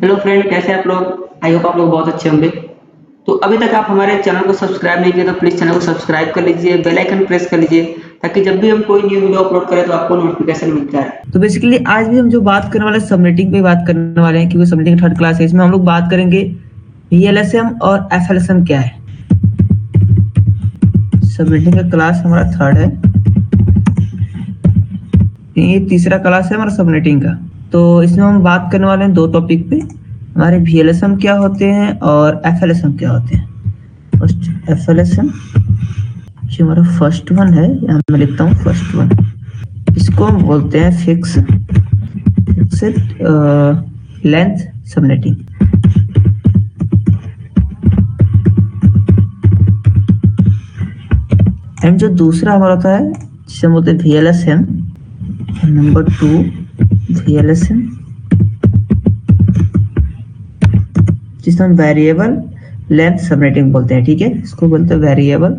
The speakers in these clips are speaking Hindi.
हेलो फ्रेंड, कैसे हैं आप लोग? आई होप आप लोग बहुत अच्छे होंगे। तो अभी तक आप हमारे चैनल को सब्सक्राइब नहीं किए तो प्लीज़ चैनल को सब्सक्राइब कर लीजिए, बेल आइकन प्रेस कर लीजिए ताकि जब भी हम कोई न्यू वीडियो अपलोड करें तो आपको नोटिफिकेशन मिलता है। तो बेसिकली आज भी हम जो बात करने वाले सबनेटिंग पे बात करने वाले हैं, क्योंकि सबनेटिंग थर्ड क्लास है। इसमें हम लोग बात करेंगे VLSM और FLSM क्या है। सबनेटिंग का क्लास हमारा थर्ड है, ये तीसरा क्लास है हमारा सबनेटिंग का। तो इसमें हम बात करने वाले हैं दो टॉपिक पे, हमारे VLSM क्या होते हैं और FLSM क्या होते हैं। फर्स्ट FLSM जो हमारा फर्स्ट वन है, यहाँ मैं लिखता हूँ फर्स्ट वन, इसको हम बोलते हैं फिक्स्ड लेंथ सबनेटिंग। एंड जो दूसरा हमारा होता है जिसे हम बोलते हैं VLSM, नंबर 2 VLSM, जिसे हम वेरिएबल लेंथ सबनेटिंग बोलते हैं। ठीक है, इसको बोलते हैं वेरिएबल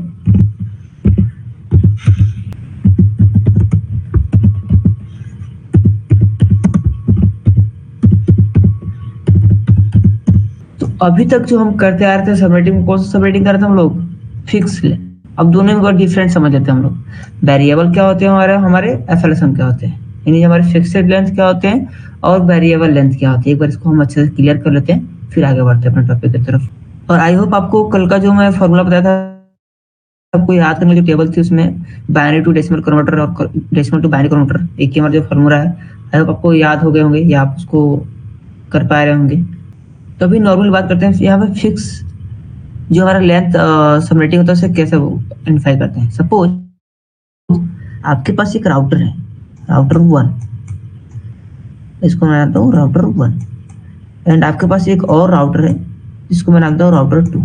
तो अभी तक जो हम करते आ रहे थे सबनेटिंग, कौन सा सबनेटिंग कर रहे थे हम लोग? Fix length. अब दोनों में बहुत डिफरेंट समझ लेते हैं हम लोग। वेरिएबल क्या होते हैं हमारे FLSM क्या होते हैं, यानी हमारे फिक्स्ड लेंथ क्या होते हैं और वेरिएबल लेंथ क्या होती है। एक बार इसको हम अच्छे से क्लियर कर लेते हैं, फिर आगे बढ़ते हैं अपने टॉपिक की तरफ। और आई होप आपको कल का जो मैं फॉर्मूला बताया था, आपको याद करने जो टेबल थी उसमें बाइनरी टू डेसिमल कन्वर्टर और डेसिमल टू बाइनरी कन्वर्टर एक ही हमारा जो फॉर्मूला है, आई होप आपको याद हो गए होंगे या आप उसको कर पा रहे होंगे। तो अभी नॉर्मल बात करते हैं, यहाँ पे फिक्स जो हमारा लेंथ सबनेटिंग होता है उसे कैसे आइडेंटिफाई करते हैं। सपोज आपके पास एक राउटर है, राउटर 1, इसको मैं नामता हूँ राउटर 1, एंड आपके पास एक और राउटर है जिसको मैं नामता हूँ राउटर 2,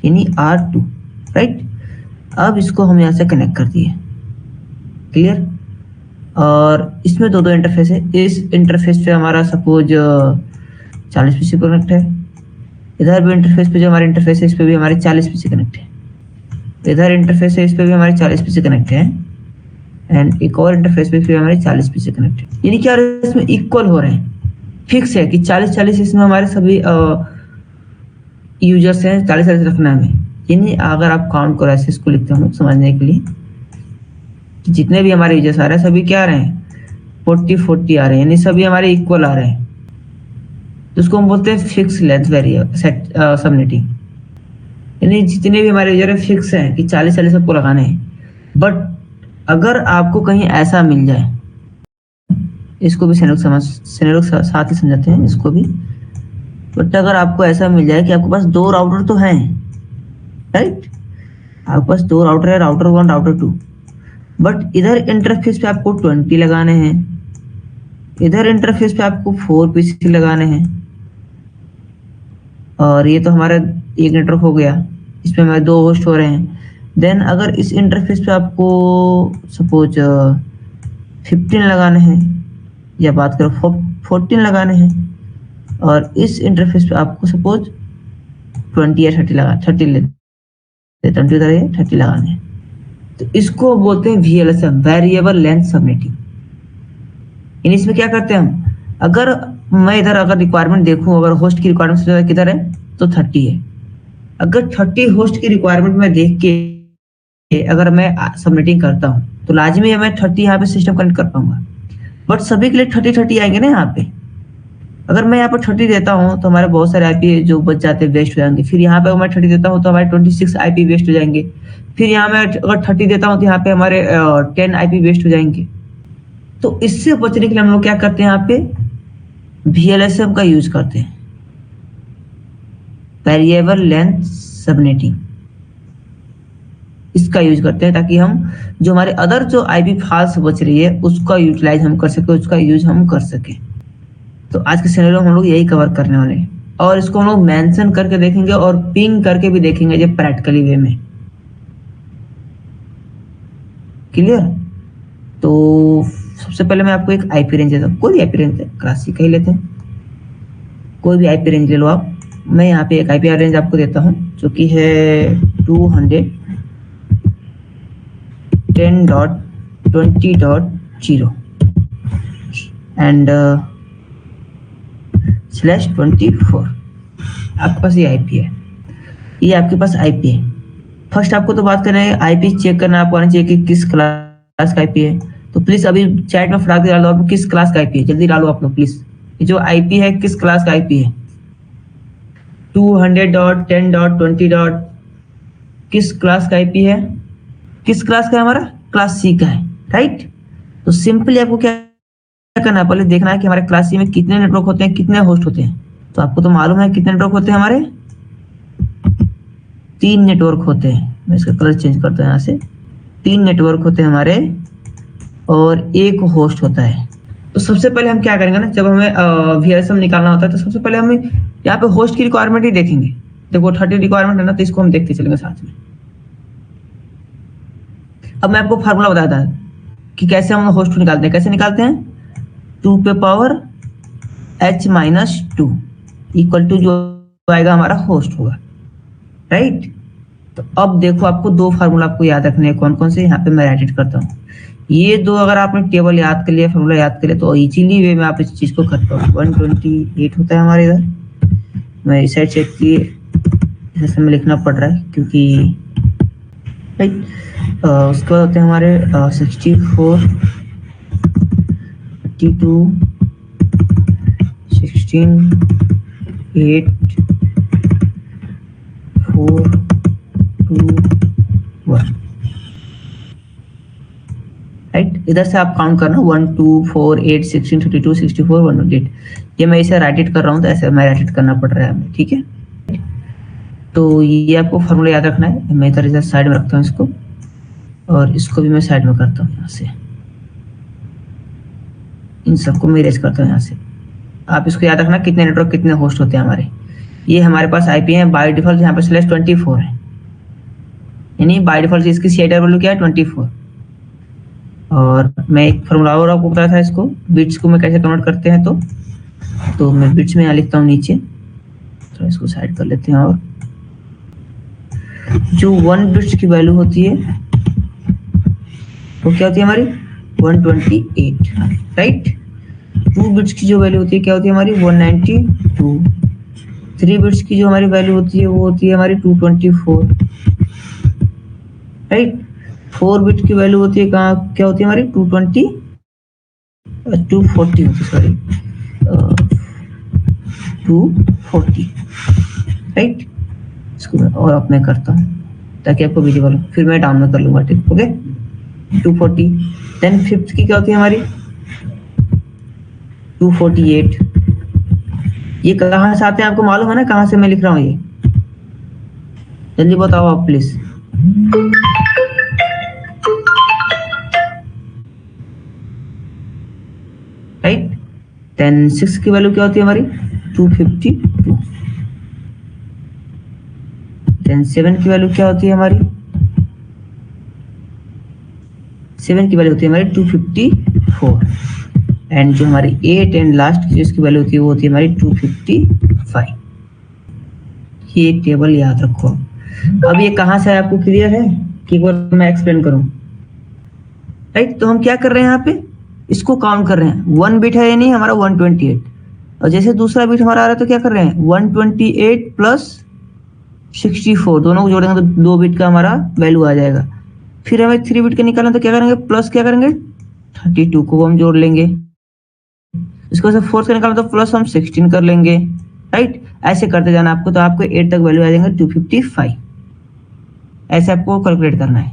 यानी R2, राइट। अब इसको हम यहाँ से कनेक्ट कर दिए, क्लियर। और इसमें दो इंटरफेस है। इस इंटरफेस पे हमारा सपोज 40 पीसी कनेक्ट है, इधर भी इंटरफेस पे जो हमारे इंटरफेस है इस पे भी हमारे 40 पीसी कनेक्ट है, इधर इंटरफेस है इस पे भी हमारे 40 पीसी कनेक्ट है, एंड एक और इंटरफेस पे फिर हमारे 40 पीसी कनेक्ट है। यानी क्या इसमें इक्वल हो रहे हैं, फिक्स है कि 40-40 इसमें हमारे सभी यूजर्स हैं, 40-40 रखना है हमें। यानी अगर आप काउंट करो ऐसे, इसको लिखते हैं समझने के लिए, कि जितने भी हमारे यूजर्स आ रहे हैं सभी क्या आ रहे हैं, 40-40 आ रहे हैं, यानी सभी हमारे इक्वल आ रहे हैं। तो उसको हम बोलते हैं फिक्स लेंथ वेरिएबल सबनेटिंग, यानी जितने भी हमारे यूजर फिक्स हैं कि 40-40 सबको लगाने हैं। बट अगर आपको कहीं ऐसा मिल जाए, इसको भी सिनेरियो साथ ही समझाते हैं इसको भी, बट अगर आपको ऐसा मिल जाए कि आपके पास दो राउटर तो हैं, राइट, आपके पास दो राउटर है, राउटर 1 राउटर 2, बट इधर इंटरफेस पे आपको 20 लगाने हैं, इधर इंटरफेस पे आपको 4 पीसी लगाने हैं, और ये तो हमारा एक नेटवर्क हो गया, इसमें हमारे 2 होस्ट हो रहे हैं। देन अगर इस इंटरफेस पे आपको सपोज 15 लगाने हैं, या बात करो 14 लगाने हैं, और इस इंटरफेस पे आपको सपोज 20 या 30 लगा 30 ले 30 लगाने हैं। तो इसको बोलते हैं VLSM, वेरिएबल लेंथ सबनेटिंग। यानी इसमें क्या करते हैं हम, अगर मैं इधर अगर रिक्वायरमेंट देखूं, अगर होस्ट की रिक्वायरमेंट सबसे ज्यादा किधर है तो 30 है। अगर 30 होस्ट की रिक्वायरमेंट में देख के अगर मैं सबनेटिंग करता हूं तो लाजमी है मैं 30 यहाँ पे सिस्टम कनेक्ट कर पाऊंगा, बट सभी के लिए 30-30 आएंगे ना यहाँ पे। अगर मैं यहाँ पर 30 देता हूँ तो हमारे बहुत सारे IP जो बच जाते हैं वेस्ट हो जाएंगे। फिर यहाँ पे मैं 30 देता हूँ तो हमारे 26 IP वेस्ट हो जाएंगे। फिर यहाँ मैं अगर 30 देता हूँ तो यहाँ पे हमारे 10 IP वेस्ट हो जाएंगे। तो इससे बचने के लिए हम लोग क्या करते हैं, यहाँ पे VLSM का यूज करते हैं, वेरिएबल लेंथ सबनेटिंग, इसका यूज करते हैं ताकि हम जो हमारे अदर जो IP फाइल्स बच रही है उसका यूटिलाइज हम कर सके, उसका यूज हम कर सके। तो आज के सिनेरियो में हम लोग यही कवर करने वाले हैं, और इसको हम लोग मेंशन करके देखेंगे और पिंग करके भी देखेंगे जो प्रैक्टिकली वे में, क्लियर। तो सबसे पहले मैं आपको एक IP रेंज देता हूँ, कोई भी IP रेंज क्लासिक ही लेते हैं, कोई भी IP रेंज ले लो आप। मैं यहाँ पे एक IP रेंज आपको देता हूँ जो कि है 210.20.0 एंड /24 आपके पास ये आईपी है, ये आपके पास आईपी है। फर्स्ट आपको तो बात करना है, आईपी चेक करना आपको आना चाहिए कि किस क्लास का आईपी है। तो प्लीज अभी चैट में फटाक डालो आप किस क्लास का आईपी है, जल्दी डालो आप लोग प्लीज। ये जो आईपी है किस क्लास का आईपी है, 200.10.20. किस क्लास का आईपी है, किस क्लास का है हमारा, क्लास सी का है, राइट। तो सिंपली आपको क्या करना है, पहले देखना है कि हमारे क्लास सी में कितने नेटवर्क होते हैं, कितने होस्ट होते हैं। तो आपको तो मालूम है कितने नेटवर्क होते हैं हमारे, 3 नेटवर्क होते हैं। मैं इसका कलर चेंज करता हूँ यहाँ से। 3 नेटवर्क होते हैं हमारे और 1 होस्ट होता है। तो सबसे पहले हम क्या करेंगे ना, जब हमें VLSM निकालना होता है तो सबसे पहले हमें यहाँ पे होस्ट की रिक्वायरमेंट ही देखेंगे। देखो 30 रिक्वायरमेंट है ना, तो इसको हम देखते चलेंगे साथ में। अब मैं आपको फार्मूला बताता हूँ कि कैसे हम होस्ट निकालते हैं। कैसे निकालते हैं, 2 पे पावर h-2 इक्वल टू जो आएगा हमारा होस्ट होगा, राइट। तो अब देखो आपको 2 फार्मूला आपको याद रखने हैं, कौन कौन से, यहाँ पे मैं राइट करता हूँ। ये 2 अगर आपने टेबल याद कर लिया, फार्मूला याद कर लिया, तो इजीली वे में आप इस चीज को कर पाओगे। 128 होता है हमारे इधर, मैं इस साइड चेक किए जैसे में लिखना पड़ रहा है क्योंकि राइट। उसके बाद होते हैं हमारे 64, 32, 16, 8, 4, 2, 1, राइट। इधर से आप काउंट करना 1, 2, 4, 8, 16, 32, 64, 128। ये मैं इसे राइट कर रहा हूँ तो ऐसे मैं राइट करना पड़ रहा है हमें, ठीक है। तो ये आपको फॉर्मूला याद रखना है। मैं इधर साइड में रखता हूँ इसको, और इसको भी मैं साइड में करता हूँ यहाँ से, इन सबको मैं इरेज करता हूँ यहाँ से। आप इसको याद रखना कितने नेटवर्क कितने होस्ट होते हैं हमारे। ये हमारे पास आईपी है बाय डिफॉल्ट, यहाँ पे /24 है, यानी बाय डिफॉल्ट इसकी CIDR वैल्यू क्या है, 24। और मैं एक फॉर्मूला और आपको बताया था, इसको बिट्स को मैं कैसे कन्वर्ट करते हैं। तो मैं बिट्स में यहाँ लिखता हूँ नीचे, तो इसको साइड कर लेते हैं। और जो 1 बिट्स की वैल्यू होती है वो क्या होती है हमारी, 128, राइट। 2 बिट्स की जो वैल्यू होती है क्या होती है हमारी, 192। 3 बिट्स की जो हमारी वैल्यू होती है वो होती है हमारी 224, राइट। 4 बिट की वैल्यू होती है कहाँ, क्या होती है हमारी 240 होती है, सॉरी 240, राइट। इसको मैं और अपने करता हूँ ताकि आपको विजिबल हो, फिर मैं डाउन में कर लूंगा, ठीक, ओके। 240। देन 5th की क्या होती है हमारी 248। ये कहाँ से आते हैं आपको मालूम है ना, कहाँ से मैं लिख रहा हूँ ये, जल्दी बताओ आप प्लीज। राइट। देन 6 की वैल्यू क्या होती है हमारी 252। देन 7 की वैल्यू क्या होती है हमारी, 7 की वैल्यू होती है हमारी 254। एंड जो हमारी 8 एंड लास्ट की जिसकी वैल्यू होती है वो होती है हमारी 255। ये टेबल याद रखो। अब ये कहाँ से है आपको क्लियर है कि एक बार मैं एक्सप्लेन करूं, राइट। तो हम क्या कर रहे हैं यहाँ पे, इसको काउंट कर रहे हैं। 1 बिट है या नहीं हमारा 128, और जैसे दूसरा बिट हमारा आ रहा है तो क्या कर रहे हैं 128 प्लस 64, दोनों को जोड़ेंगे तो 2 बिट का हमारा वैल्यू आ जाएगा। फिर हमें 3 बिट का निकालना तो क्या करेंगे, प्लस क्या करेंगे 32 को हम जोड़ लेंगे। इसको से 4 का निकालना तो प्लस हम 16 कर लेंगे, राइट। ऐसे करते जाना आपको, तो आपको 8 तक वैल्यू आ जाएंगे 255। ऐसे आपको कैलकुलेट करना है।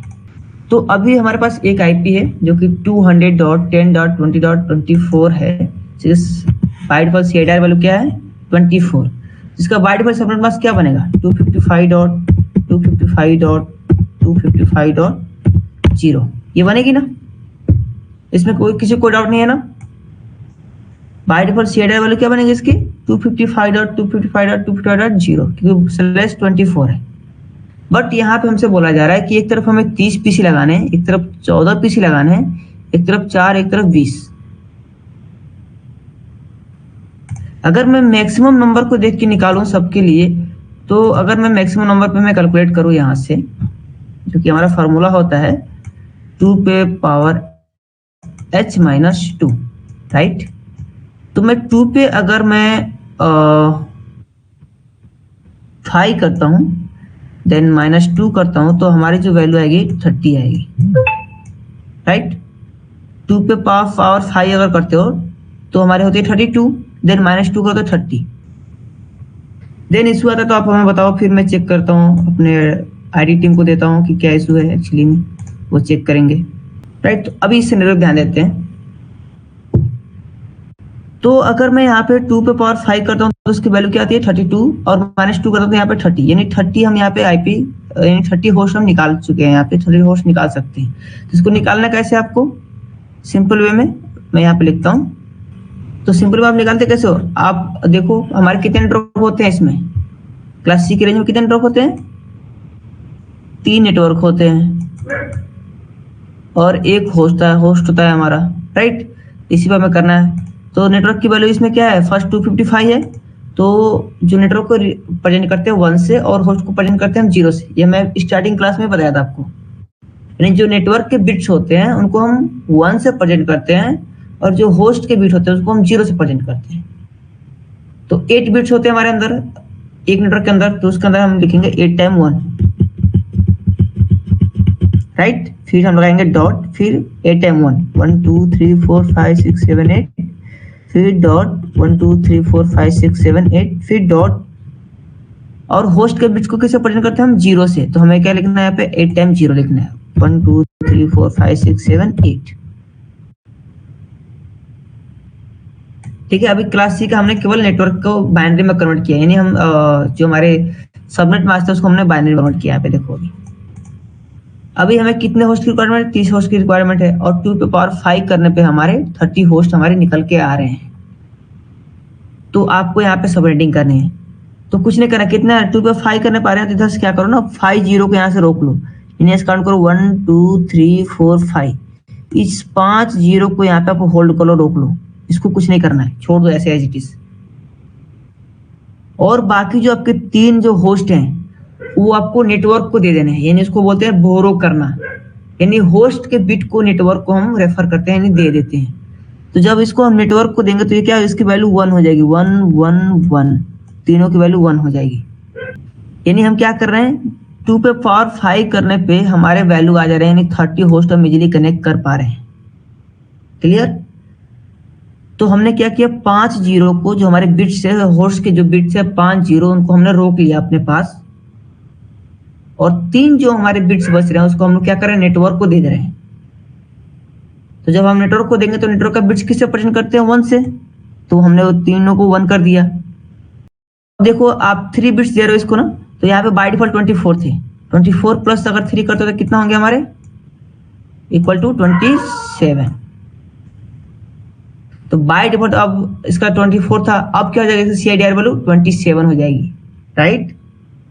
तो अभी हमारे पास एक आईपी है जो कि 200.10.20.24 है, बाय डिफॉल्ट CIDR वैल्यू क्या है 24, जिसका बाय डिफॉल्ट सबनेट मास्क क्या बनेगा 255.255.255.0, ये बनेगी ना, इसमें किसी को डाउट नहीं है ना। बाय डिफॉल्ट CIDR वैल्यू क्या बनेगी इसकी 255.255.255.0, क्योंकि /24 है। बट यहाँ पे हमसे बोला जा रहा है कि एक तरफ हमें 30 पीसी लगाने हैं, एक तरफ 14 पीसी लगाने हैं, एक तरफ 4, एक तरफ 20। अगर मैं मैक्सिमम नंबर को देख के निकालूं सबके लिए, तो अगर मैं मैक्सिमम नंबर पे मैं कैलकुलेट करूं यहाँ से, जो कि हमारा फॉर्मूला होता है 2 पे पावर h-2, राइट। तो मैं 2 पे अगर मैं 5 करता हूँ, देन -2 करता हूँ, तो हमारी जो वैल्यू आएगी 30 आएगी, राइट। 2 पे पावर 5 अगर करते हो तो हमारे होती है 32, देन -2 करो तो 30। देन इशू आता है तो आप हमें बताओ, फिर मैं चेक करता हूँ, अपने आईडी टीम को देता हूँ कि क्या इशू है एक्चुअली में, वो चेक करेंगे, राइट। तो अभी इस सिनेरियो पे ध्यान देते हैं। तो अगर मैं यहाँ पे 2 पे पावर 5 करता हूँ तो उसकी वैल्यू क्या आती है 32, और -2 करता हूँ तो यहाँ पे 30, यानी 30 हम यहाँ पे आईपी यानी 30 होस्ट हम निकाल चुके हैं, यहाँ पे 30 होस्ट निकाल सकते हैं। तो इसको निकालना कैसे आपको, सिंपल वे में मैं यहाँ पे लिखता हूँ। तो सिंपल वे आप निकालते कैसे हो, आप देखो हमारे कितने नेटवर्क होते हैं इसमें, क्लास सी की रेंज में कितने नेटवर्क होते हैं, 3 नेटवर्क होते हैं और एक होस्ट होता है हमारा, राइट। इसी पर हमें करना है। तो नेटवर्क की वैल्यू इसमें क्या है, फर्स्ट 255 है, तो जो नेटवर्क को प्रेजेंट करते हैं 1 से और होस्ट को प्रेजेंट करते हैं हम 0 से। ये मैं स्टार्टिंग क्लास में बताया था आपको, यानी जो नेटवर्क के बिट्स होते हैं उनको हम 1 से प्रेजेंट करते हैं और जो होस्ट के बिट होते हैं उसको हम 0 से प्रेजेंट करते हैं। तो 8 बिट्स होते हैं हमारे अंदर एक नेटवर्क के अंदर, तो उसके अंदर हम लिखेंगे 8 टाइम 1, राइट। फिर हम लगाएंगे डॉट, फिर 8 टाइम 1, 1 2 3 4 5 6 7 8, फिर डॉट 1 2 3 4 5 6 7 8, फिर डॉट। और होस्ट के बिट्स को कैसे प्रेजेंट करते हैं हम 0 से, तो हमें क्या लिखना है यहाँ पे 8 टाइम 0 लिखना है, 1 2 3 4 5 6 7 8। ठीक है। अभी क्लास सी का हमने केवल नेटवर्क को बाइनरी में कन्वर्ट किया, यानी हम जो हमारे सबनेट मास्क है उसको हमने बाइनरी में कन्वर्ट किया। यहाँ पे देखो अभी हमें कितने होस्ट की रिक्वायरमेंट है, 30 होस्ट की रिक्वायरमेंट है, और 2 पे पावर 5 करने पे हमारे 30 होस्ट हमारे निकल के आ रहे हैं। तो आपको यहाँ पे सबनेटिंग करनी है, तो कुछ नहीं करना, कितना है 2 पे 5 करने पा रहे हैं तो इधर से क्या करो ना, 5 जीरो को यहाँ से रोक लो, इन्हें काउंट करो 1 2 3 4 5, इस 5 जीरो को यहाँ पे आप होल्ड कर लो, रोक लो, इसको कुछ नहीं करना है, छोड़ दो ऐसे एज इट इज। और बाकी जो आपके 3 जो होस्ट हैं वो आपको नेटवर्क को दे देने हैं, यानी उसको बोलते हैं बोरो करना, यानी होस्ट के बिट को नेटवर्क को हम रेफर करते हैं, यानी दे देते हैं। तो जब इसको हम नेटवर्क को देंगे तो ये क्या, इसकी वैल्यू 1 हो जाएगी, 1 1 1, तीनों की वैल्यू 1 हो जाएगी। यानी हम क्या कर रहे हैं, 2 पे पावर 5 करने पे हमारे वैल्यू आ जा रहे हैं, यानी 30 होस्ट हम इजीली कनेक्ट कर पा रहे हैं। क्लियर। तो हमने क्या किया, 5 जीरो को जो हमारे बिट्स है, होस्ट के जो बिट्स है 5 जीरो, उनको हमने रोक लिया अपने पास, और 3 जो हमारे बिट्स बच रहे हैं उसको हम लोग क्या कर रहे हैं, नेटवर्क को दे दे रहे हैं। तो जब हम नेटवर्क को देंगे तो नेटवर्क का बिट्स किससे प्रेजेंट करते हैं, 1 से, तो हमने वो तीनों को 1 कर दिया। देखो आप 3 बिट्स दे रहे हो इसको ना, तो यहाँ पे बाय डिफॉल्ट 24 थे, 24 प्लस अगर 3 करते हो तो कितना होंगे हमारे, इक्वल टू 27। तो बाय डिफॉल्ट अब इसका 24 था, अब क्या हो जाएगा, CIDR वैल्यू 27 हो जाएगी, राइट।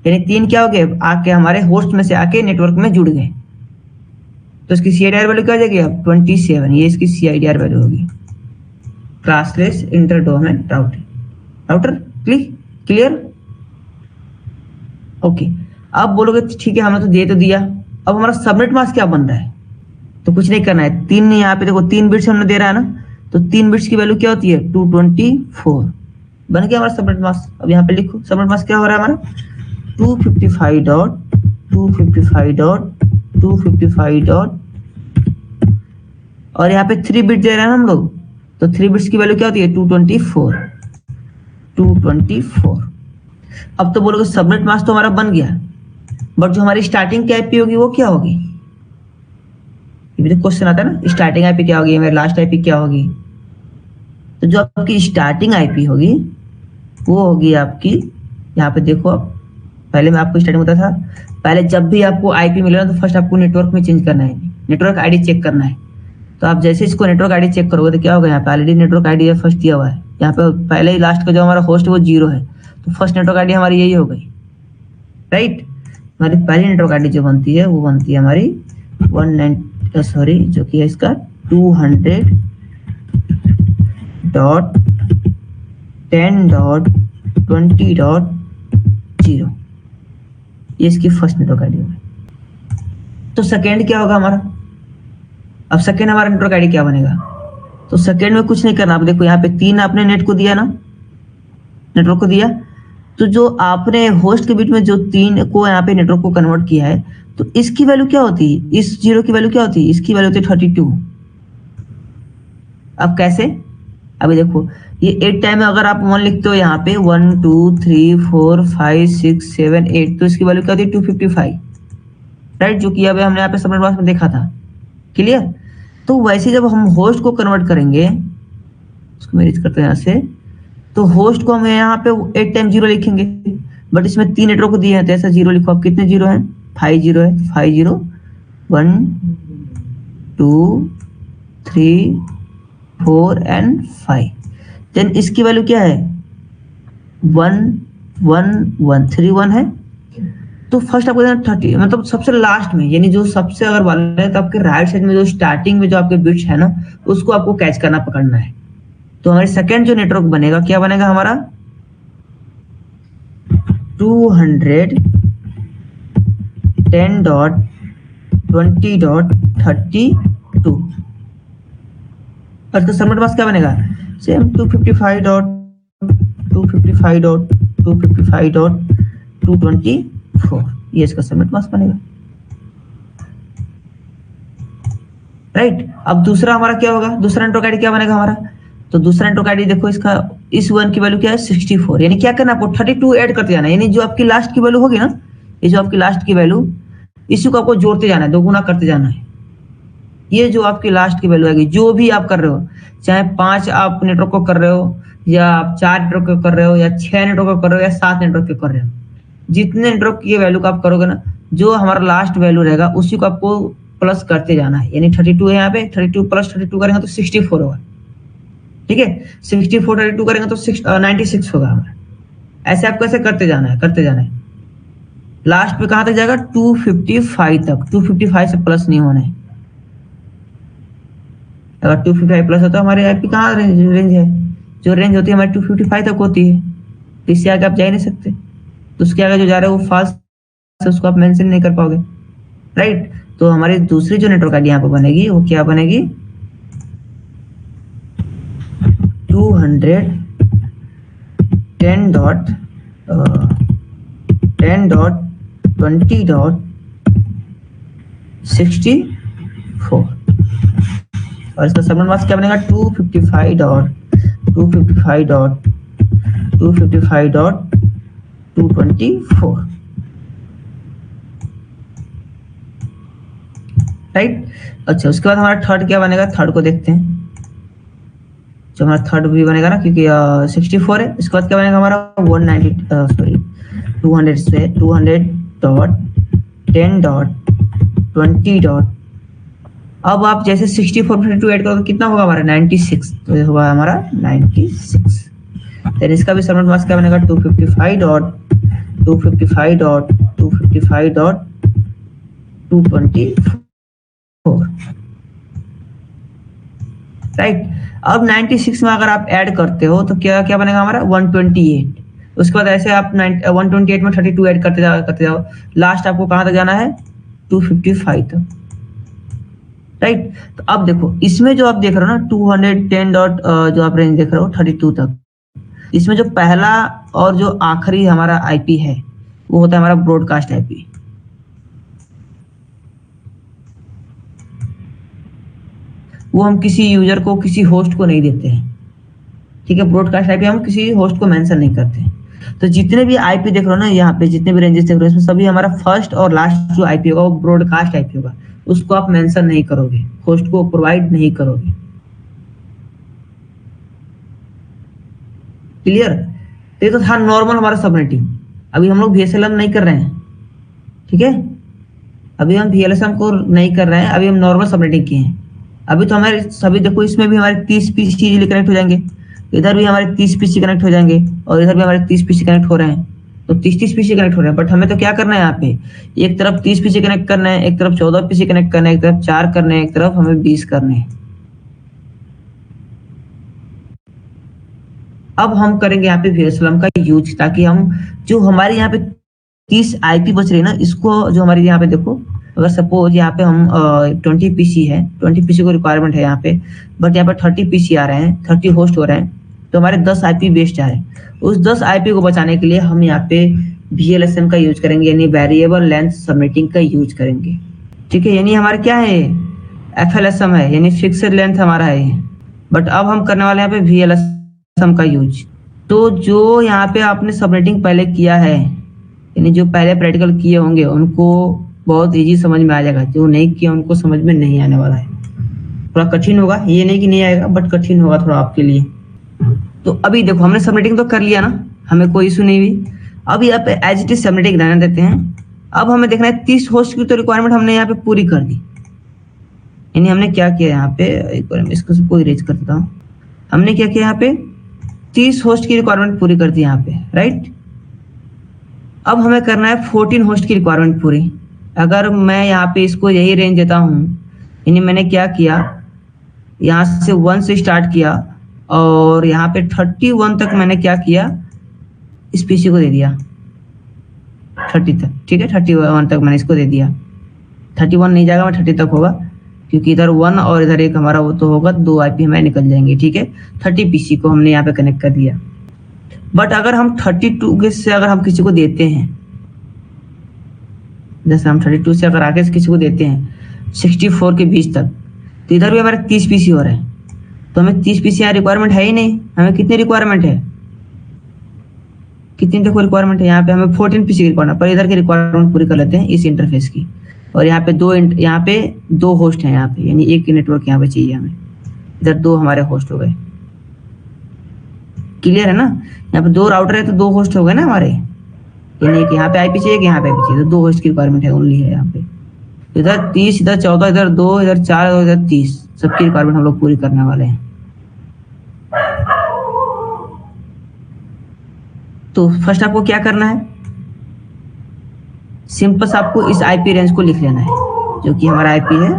यानी 3 क्या हो गए, आके हमारे होस्ट में से आके नेटवर्क में जुड़ गए, तो इसकी CIDR वैल्यू क्या हो जाएगी अब 27, ये इसकी CIDR वैल्यू होगी, classless inter domain router. Clear. Okay. अब बोलोगे ठीक है हमने तो दे तो दिया, अब हमारा सबनेट मास्क क्या बन रहा है, तो कुछ नहीं करना है, 3 यहाँ पे देखो 3 बिट्स हमने दे रहा है ना, तो 3 बिट्स की वैल्यू क्या होती है 224, बन गया हमारा सबनेट मास्क। अब यहाँ पे लिखो सबनेट मास्क क्या हो रहा है हमारा, 255.255.255. और यहाँ पे 3 बिट दे रहे हैं हम लोग, तो 3 बिट्स की वैल्यू क्या होती है 224। अब तो बोलोगे सबनेट मास्क तो हमारा बन गया, बट जो हमारी स्टार्टिंग की आईपी होगी वो क्या होगी, ये भी तो क्वेश्चन आता है ना, स्टार्टिंग आईपी क्या होगी, मेरी लास्ट आईपी क्या होगी। तो जो आपकी स्टार्टिंग आईपी होगी वो होगी आपकी, यहाँ पे देखो आप, पहले मैं आपको स्टार्टिंग बताया था, पहले जब भी आपको आईपी मिले ना तो फर्स्ट आपको नेटवर्क में चेंज करना है, नेटवर्क आईडी चेक करना है। तो आप जैसे इसको नेटवर्क आईडी चेक करोगे तो क्या होगा, यहाँ पे ऑलरेडी नेटवर्क आईडी फर्स्ट दिया हुआ है, यहाँ पे पहले ही लास्ट का जो हमारा होस्ट है वो 0 है, तो फर्स्ट नेटवर्क आईडी हमारी यही हो गई, राइट। हमारी पहली नेटवर्क आईडी जो बनती है वो बनती है हमारी 190 सॉरी जो कि है इसका 200.10.20.0, ये इसकी फर्स्ट नेटवर्क आईडी होगी। तो सेकेंड क्या होगा हमारा, अब सेकेंड हमारा नेटवर्क आईडी क्या बनेगा, तो सेकेंड में कुछ नहीं करना, आप देखो यहाँ पे 3 आपने नेट को दिया ना, नेटवर्क को दिया, तो जो आपने होस्ट के बीच में जो 3 को यहाँ पे नेटवर्क को कन्वर्ट किया है, तो इसकी वैल्यू क्या होती है, इस 0 की वैल्यू क्या होती है, इसकी वैल्यू होती है 32। अब कैसे, अभी देखो ये 8 टाइम में अगर आप 1 लिखते हो यहाँ पे 1 2 3 4 5 6 7 8, तो इसकी वैल्यू क्या होती है 255, राइट, जो कि अभी हमने यहाँ पे सबनेट मास्क में देखा था। क्लियर। तो वैसे जब हम होस्ट को कन्वर्ट करेंगे, इसको मैं रीच करते हैं यहाँ से, तो होस्ट को हम यहाँ पे 8 टाइम 0 लिखेंगे, बट इसमें 3 नेटवर्क को दिए हैं तो ऐसा 0 लिखो। अब कितने 0 हैं, 5 0 है, 5 0 1 2 3 4 एंड 5। देन इसकी वैल्यू क्या है 1 1 1 3 1 है। तो फर्स्ट आपको देना 30, मतलब सबसे लास्ट में, यानी जो सबसे अगर वाला है तो आपके राइट साइड में जो स्टार्टिंग में जो आपके बिट्स है ना, उसको आपको कैच करना, पकड़ना है। तो हमारे सेकेंड जो नेटवर्क बनेगा क्या बनेगा हमारा 210.20.32, और इसका सबनेट मास्क क्या बनेगा सेम 255.255.255.224, ये इसका सबनेट मास्क बनेगा, राइट। अब दूसरा हमारा क्या होगा, दूसरा नेटवर्क आईडी क्या बनेगा हमारा, तो दूसरा नेटवर्क आईडी देखो, इसका इस 1 की वैल्यू क्या है 64, यानी क्या करना आपको 32 ऐड करते जाना है, यानी जो आपकी लास्ट की वैल्यू होगी ना, ये जो आपकी लास्ट की वैल्यू, इसी को आपको जोड़ते जाना है, 2 गुना करते जाना है। ये जो आपकी लास्ट की वैल्यू आएगी, जो भी आप कर रहे हो, चाहे 5 आप नेटवर्क को कर रहे हो, या आप 4 नेटवर्क को कर रहे हो, या 6 नेटवर्क को कर रहे हो, या 7 नेटवर्क को कर रहे हो, जितने नेटवर्क की वैल्यू को आप करोगे ना, जो हमारा लास्ट वैल्यू रहेगा उसी को आपको प्लस करते जाना है। यानी 32 है यहाँ पे, 32 प्लस 32 करेंगे तो 64 होगा, ठीक है। 64 32 करेंगे तो 96 होगा हमारा। ऐसे आपको ऐसे करते जाना है, करते जाना है। लास्ट पे कहां तक जाएगा 255 तक, 255 से प्लस नहीं होना है। अगर 255 प्लस होता है हमारे आईपी कहाँ रेंज है, जो रेंज होती है हमारी 255 तक होती है, तो इससे आगे आप जा ही नहीं सकते। तो उसके आगे जो जा रहा है वो फॉल्स है, उसको आप मेंशन नहीं कर पाओगे, राइट। तो हमारी दूसरी जो नेटवर्क आईडी यहाँ पे बनेगी वो क्या बनेगी 210.20.64, और इसका सबनेट मास्क क्या बनेगा 255.255.224, राइट। अच्छा, उसके बाद हमारा थर्ड क्या बनेगा, थर्ड को देखते हैं। जो हमारा थर्ड भी बनेगा ना, क्योंकि 64 है। इसके बाद क्या बनेगा हमारा 200.10.20. अब आप जैसे 64 ऐड करोगे कितना होगा हमारा 96, तो ये होगा हमारा 96। देन इसका भी सबनेट मास्क क्या बनेगा 255.255.224, राइट। अब 96 में अगर आप ऐड करते हो तो क्या क्या बनेगा हमारा 128। उसके बाद ऐसे आप 128 में 32 ऐड करते जाओ, लास्ट आपको कहां तक जाना है 255 तक, राइट। तो अब देखो इसमें जो आप देख रहे हो ना 210 डॉट जो आप रेंज देख रहे हो 32 तक, इसमें जो पहला और जो आखिरी हमारा आईपी है वो होता है हमारा ब्रॉडकास्ट आईपी। वो हम किसी यूजर को, किसी होस्ट को नहीं देते हैं, ठीक है। ब्रॉडकास्ट आईपी हम किसी होस्ट को मेंशन नहीं करते हैं। तो जितने भी आईपी देख रहे हो ना यहाँ पे, जितने भी रेंजेस देख रहे हो, इसमें सभी हमारा फर्स्ट और लास्ट जो आईपी होगा वो ब्रॉडकास्ट आईपी होगा, उसको आप मेंशन नहीं करोगे, होस्ट को प्रोवाइड नहीं करोगे, क्लियर। तो ये तो था नॉर्मल हमारा सबनेटिंग। अभी हम लोग VSLM नहीं कर रहे हैं, ठीक है। अभी हम VLSM को नहीं कर रहे हैं, अभी हम नॉर्मल सबनेटिंग किए हैं। अभी तो हमारे सभी देखो, इसमें भी हमारे 30 पीसी इजीली कनेक्ट हो जाएंगे, इधर भी हमारे 30 पीसी कनेक्ट हो जाएंगे, और इधर भी हमारे 30 पीसी कनेक्ट हो रहे हैं। तो 30 पीसी कनेक्ट हो रहे हैं, बट हमें तो क्या करना है यहाँ पे, एक तरफ 30 पीसी कनेक्ट करना है, एक तरफ 14 पीसी कनेक्ट करना है, एक तरफ 4 करने हैं, एक तरफ हमें 20 करने हैं। अब हम करेंगे यहाँ पे VSLM का यूज, ताकि हम जो हमारे यहाँ पे 30 आईपी बच रही है ना, इसको जो हमारे यहाँ पे देखो, अगर सपोज यहाँ पे हम 20 पीसी है, 20 पीसी को रिक्वायरमेंट है यहाँ पे, बट यहाँ पे 30 पीसी आ रहे हैं, 30 होस्ट हो रहे हैं, तो हमारे 10 आईपी वेस्ट जा रहे हैं। उस 10 आईपी को बचाने के लिए हम यहाँ पे VLSM का यूज करेंगे, यानी वेरिएबल लेंथ सबनेटिंग का यूज करेंगे। ठीक है, यानी हमारा क्या है, FLSM है, यानी फिक्स्ड लेंथ हमारा है। बट अब हम करने वाले हैं यहाँ पे VLSM का यूज। तो जो यहाँ पे आपने सबनेटिंग पहले किया है, यानी जो पहले प्रैक्टिकल किए होंगे उनको बहुत इजी समझ में आ जाएगा, जो नहीं किया उनको समझ में नहीं आने वाला है, थोड़ा कठिन होगा। ये नहीं कि नहीं आएगा, बट कठिन होगा थोड़ा आपके लिए। तो अभी देखो हमने सबनेटिंग तो कर लिया ना, हमें कोई इशू नहीं हुई। अब यहाँ पे एज इट इज सबनेटिंग रहने देते हैं। अब हमें देखना है 30 होस्ट की तो रिक्वायरमेंट हमने यहाँ पे पूरी कर दी। यानी हमने क्या किया यहाँ पे, एक बार इसको सबको इरेज कर देता हूँ। हमने क्या किया यहाँ पे 30 होस्ट की रिक्वायरमेंट पूरी कर दी यहाँ पे, राइट। अब हमें करना है 14 होस्ट की रिक्वायरमेंट पूरी। अगर मैं यहाँ पे इसको यही रेंज देता हूँ, यानी मैंने क्या किया, यहाँ से 1 से स्टार्ट किया और यहाँ पे 31 तक मैंने क्या किया, इस पीसी को दे दिया 30 तक। ठीक है, 31 तक मैंने इसको दे दिया। 31 नहीं जाएगा, 30 तक होगा, क्योंकि इधर 1 और इधर एक हमारा वो तो होगा, 2 आईपी हमें निकल जाएंगे। ठीक है, 30 पीसी को हमने यहाँ पे कनेक्ट कर दिया। बट अगर हम 32 से अगर हम किसी को देते हैं, जैसे हम 32 से अगर आगे से किसी को देते हैं 64 के बीच तक, तो इधर भी हमारे 30 पीसी हो रहे हैं। तो हमें 30 पीसी यहाँ रिक्वायरमेंट है ही नहीं। हमें कितनी रिक्वायरमेंट है, कितनी देखो रिक्वायरमेंट है, यहाँ पे हमें 14 पीसी की रिक्वायरमेंट, पर इधर की रिक्वायरमेंट पूरी कर लेते हैं इस इंटरफेस की। और यहाँ पे दो होस्ट हैं यहाँ पे, यानी एक नेटवर्क यहाँ पे चाहिए हमें। इधर 2 हमारे होस्ट हो गए, क्लियर है ना। यहाँ पे 2 राउटर है तो 2 होस्ट हो गए ना हमारे, यानी एक यहाँ पे आईपी चाहिए, एक यहाँ पे आईपी चाहिए, तो 2 होस्ट की रिक्वायरमेंट है, ओनली है यहाँ पे। इधर 30, इधर 14, इधर 2, इधर 4 और इधर 30, सबकी रिक्वायरमेंट हम लोग पूरी करने वाले हैं। तो फर्स्ट आपको क्या करना है, सिंपल से आपको इस आईपी रेंज को लिख लेना है, जो कि हमारा आईपी है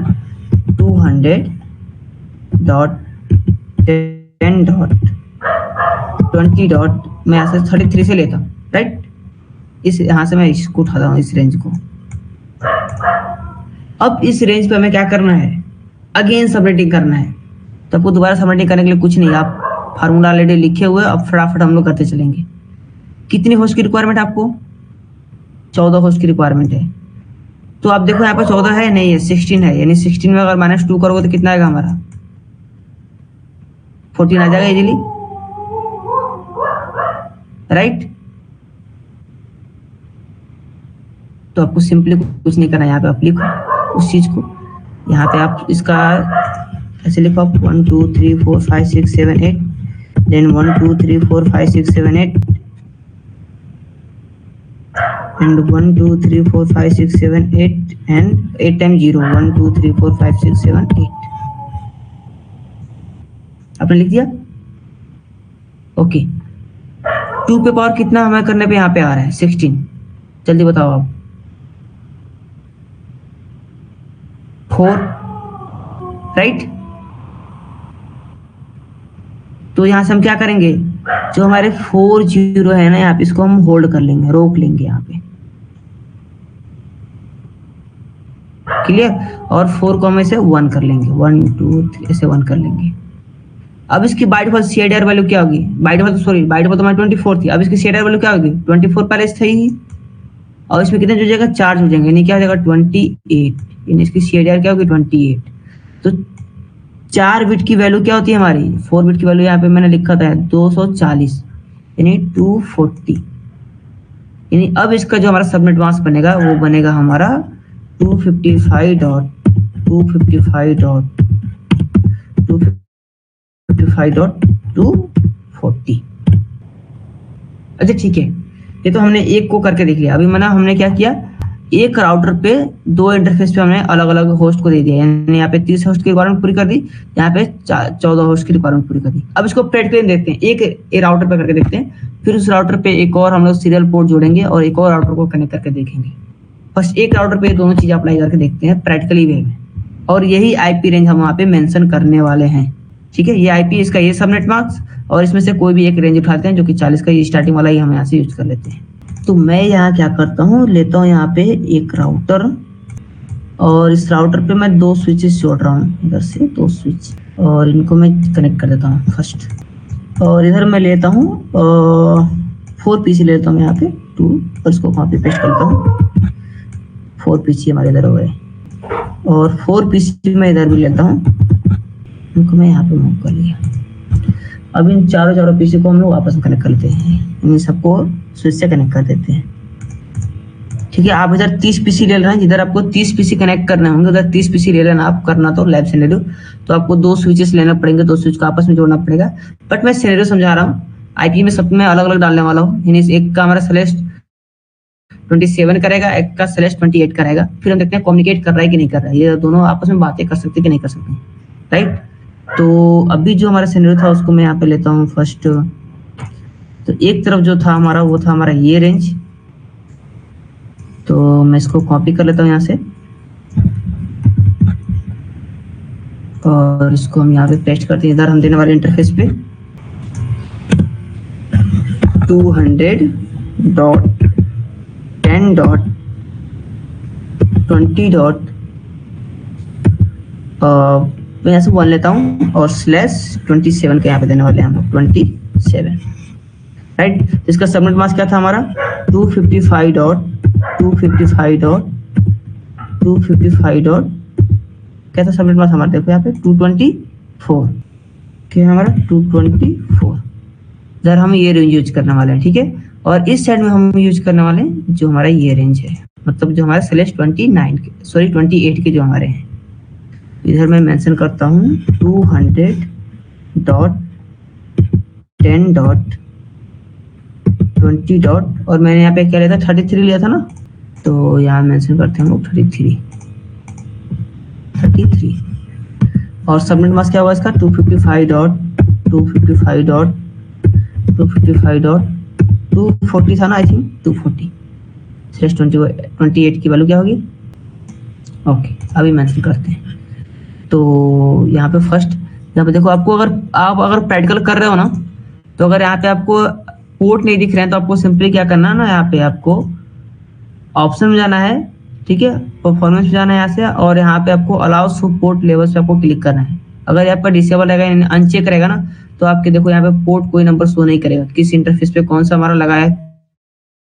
200.10.20. मैं यहाँ से 33 से लेता हूँ, राइट। इस यहाँ से मैं इसको उठाता हूँ, इस रेंज को। अब इस रेंज पे हमें क्या करना है, अगेन सबनेटिंग करना है। तो आपको दोबारा सबनेटिंग करने के लिए कुछ नहीं, आप फार्मूला ऑलरेडी लिखे हुए, अब फटाफट हम लोग करते चलेंगे। कितनी होस्ट की रिक्वायरमेंट है आपको, 14 होस्ट की रिक्वायरमेंट है। तो आप देखो यहाँ पर 14 है, नहीं है, 16 है, यानी 16 में अगर -2 करोगे तो कितना आएगा हमारा, 14 आ जाएगा इजीली, राइट। तो आपको सिंपली कुछ नहीं करना, यहाँ पे आप लिखो उस चीज को। यहाँ पे आप इसका ऐसे लिखो, 1 2 3 4 5 6 7 8, देन 1 2 3 4 5 6 7 8, and 1 2 3 4 5 6 7 8, and 8 times 0, 1 2 3 4 5 6 7 8। आपने लिख दिया, ओके। 2 पे पावर कितना हमें करने पे यहाँ पे आ रहा है, 16। जल्दी बताओ आप, 4, राइट। तो यहां से हम क्या करेंगे, जो हमारे 40 है ना यहाँ पे, इसको हम होल्ड कर लेंगे, रोक लेंगे यहाँ पे, क्लियर। और 4 को हम ऐसे 1 कर लेंगे, 1 2 3 ऐसे 1 कर लेंगे। अब इसकी बाय डिफॉल्ट CIDR वैल्यू क्या होगी, बाय डिफॉल्ट तो हमारी 24 थी, अब इसकी CIDR वैल्यू क्या होगी, 24 पहले से थी, और इसमें कितने जुड़ जाएगा, 4 जुड़ जाएंगे, यानी क्या हो जाएगा 28, यानी इसकी CIDR क्या होगी 28। तो 4 बिट की वैल्यू क्या होती है हमारी, 4 बिट की वैल्यू यहाँ पे मैंने लिखा था 240, यानी 240। यानी अब इसका जो हमारा सबनेट मास्क बनेगा वो बनेगा हमारा 255.240। अच्छा ठीक है, ये तो हमने एक को करके देख लिया। अभी मना हमने क्या किया, एक राउटर पे 2 इंटरफेस पे हमने अलग अलग होस्ट को दे दिया, यानी यहाँ पे 30 होस्ट की रिक्वायरमेंट पूरी कर दी, यहाँ पे 14 होस्ट की रिक्वायरमेंट पूरी कर दी। अब इसको प्रैक्टिकली देखते हैं, एक राउटर पे करके देखते हैं, फिर उस राउटर पे एक और हम लोग सीरियल पोर्ट जोड़ेंगे और एक और राउटर को कनेक्ट करके देखेंगे। बस एक राउटर पे दोनों चीजें अप्लाई करके देखते हैं प्रैक्टिकली वे में, और यही आईपी रेंज हम वहाँ पे मेंशन करने वाले हैं। ठीक है, ये आईपी, इसका ये सबनेट मार्क्स, और इसमें से कोई भी एक रेंज उठाते हैं, जो कि 40 का ये स्टार्टिंग वाला ही हम यहाँ से यूज कर लेते हैं। तो मैं यहाँ क्या करता हूँ, लेता हूँ यहाँ पे एक राउटर, और इस राउटर पे मैं 2 स्विचेस जोड़ रहा हूँ, इधर से 2 स्विच, और इनको मैं कनेक्ट कर देता हूँ फर्स्ट। और इधर मैं लेता हूँ 4 पीसी लेता हूँ यहाँ पे 2 और इसको कॉपी पेस्ट करता हूँ। 4 पीसी हमारे इधर हो गए और 4 पीसी मैं इधर भी लेता हूँ, इनको मैं यहाँ पे मूव कर लिया। अब इन चारों पीसी को हम लोग आपस में कनेक्ट करते हैं, इन सबको स्विच से कनेक्ट कर देते हैं। ठीक है, आप इधर 30 पीसी ले रहे हैं, जिधर आपको 30 पीसी कनेक्ट करने होंगे उधर 30 पीसी ले लेना आप। करना तो लैब सिनेरियो तो आपको 2 स्विचेस लेना पड़ेंगे, 2 स्विच को आपस में जोड़ना पड़ेगा। बट मैं सिनेरियो समझा रहा हूँ, आईपी में सब में अलग अलग डालने वाला हूँ। एक का हमारा सेलेस्ट 27 करेगा, एक का सेलेस्ट 28 करेगा। फिर हम देखते हैं कम्युनिकेट कर रहा है कि नहीं कर रहा है, ये दोनों आपस में बातें कर सकते कि नहीं कर सकते, राइट। तो अभी जो हमारा सिनेरियो था उसको मैं यहाँ पे लेता हूँ फर्स्ट। तो एक तरफ जो था हमारा वो था हमारा ये रेंज, तो मैं इसको कॉपी कर लेता हूँ यहाँ से और इसको हम यहाँ पे पेस्ट करते हैं। इधर हम देने वाले इंटरफेस पे 200.10.20. मैं यहाँ से 1 लेता हूँ और /27 के यहाँ पे देने वाले हैं हम लोग 27, राइट। तो इसका सबनेट मास्क क्या था हमारा 255.255. क्या था सबनेट मास्क हमारा, देखो यहाँ पे 224, क्या है हमारा 224। इधर हम ये रेंज यूज करने वाले हैं, ठीक है। और इस साइड में हम यूज करने वाले हैं जो हमारा ये रेंज है, मतलब जो हमारे /29 के 28 के जो हमारे हैं। इधर मैं मेंशन करता हूँ 200.10.20. और मैंने यहाँ पे क्या लिया था 33 लिया था ना, तो यहाँ मेंशन करते हैं हम लोग 33 और सबनेट मास्क क्या होगा इसका 255.240 था ना, आई थिंक 240/28 की वैल्यू क्या होगी। ओके, अभी मेंशन करते हैं। तो यहाँ पे फर्स्ट यहाँ पे देखो, आपको अगर प्रैक्टिकल कर रहे हो ना, तो अगर यहाँ पे आपको पोर्ट नहीं दिख रहे हैं तो आपको सिंपली क्या करना है ना, यहाँ पे आपको ऑप्शन में जाना है, ठीक है, परफॉर्मेंस में जाना है यहाँ से, और यहाँ पे आपको अलाउ सपोर्ट लेवल्स पे आपको क्लिक करना है। अगर आपका डिसेबल रहेगा, अनचेक रहेगा ना, तो आपके देखो यहाँ पे पोर्ट कोई नंबर शो नहीं करेगा, किस इंटरफेस पे कौन सा हमारा लगा है